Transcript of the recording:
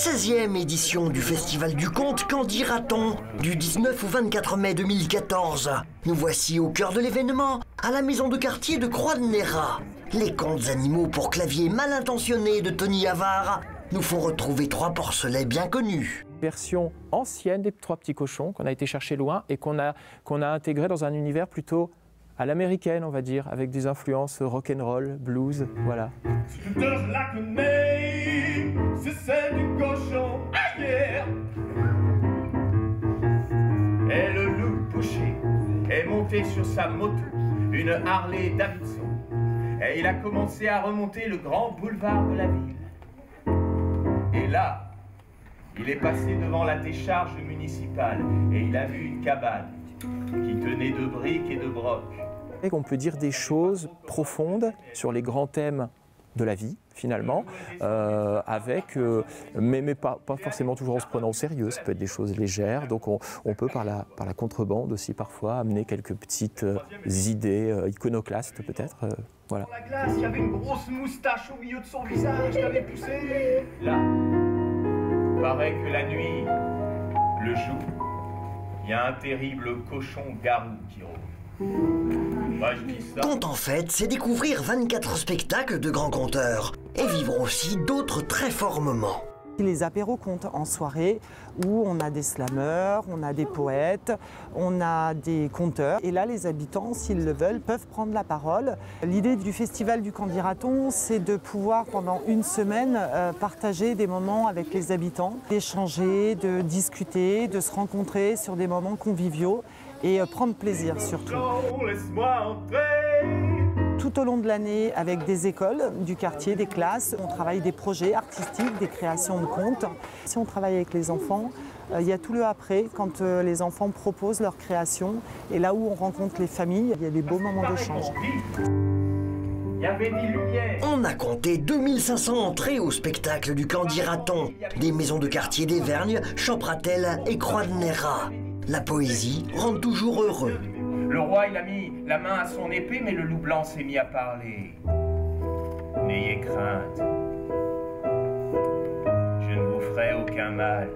16e édition du Festival du Conte, qu'en dira-t-on? Du 19 au 24 mai 2014. Nous voici au cœur de l'événement, à la maison de quartier de Croix-de-Néra. Les contes animaux pour clavier mal intentionnés de Tony Havard nous font retrouver trois porcelets bien connus. Version ancienne des Trois Petits Cochons qu'on a été chercher loin et qu'on a intégré dans un univers plutôt à l'américaine, on va dire, avec des influences rock'n'roll, blues, voilà. C'est celle du cochon, yeah. Et le loup boucher est monté sur sa moto, une Harley Davidson, et il a commencé à remonter le grand boulevard de la ville. Et là, il est passé devant la décharge municipale et il a vu une cabane qui tenait de briques et de brocs. Et on peut dire des choses profondes sur les grands thèmes de la vie, finalement, mais pas forcément toujours en se prenant au sérieux. Ça peut être des choses légères, donc on peut par la contrebande aussi parfois amener quelques petites idées iconoclastes peut-être. Voilà. Dans la glace, il y avait une grosse moustache au milieu de son visage qui avait poussé. Là, paraît que la nuit, le jour, il y a un terrible cochon-garou qui rôde. Moi, je dis ça. Conte en fait, c'est découvrir 24 spectacles de grands conteurs et vivre aussi d'autres très forts moments. Les apéros contes en soirée où on a des slameurs, on a des poètes, on a des conteurs. Et là, les habitants, s'ils le veulent, peuvent prendre la parole. L'idée du Festival du Qu'en dira-t-on, c'est de pouvoir, pendant une semaine, partager des moments avec les habitants, d'échanger, de discuter, de se rencontrer sur des moments conviviaux et prendre plaisir surtout. Laisse-moi entrer. Tout au long de l'année, avec des écoles du quartier, des classes, on travaille des projets artistiques, des créations de contes. Si on travaille avec les enfants, il y a tout le après, quand les enfants proposent leurs créations. Et là où on rencontre les familles, il y a des beaux moments d'échange. Il y avait des lumières. On a compté 2500 entrées au spectacle du Qu'en dira-t-on, des maisons de quartier d'Évergne, Champratel et Croix-de-Néra. La poésie rend toujours heureux. Le roi, il a mis la main à son épée, mais le loup blanc s'est mis à parler. N'ayez crainte. Je ne vous ferai aucun mal.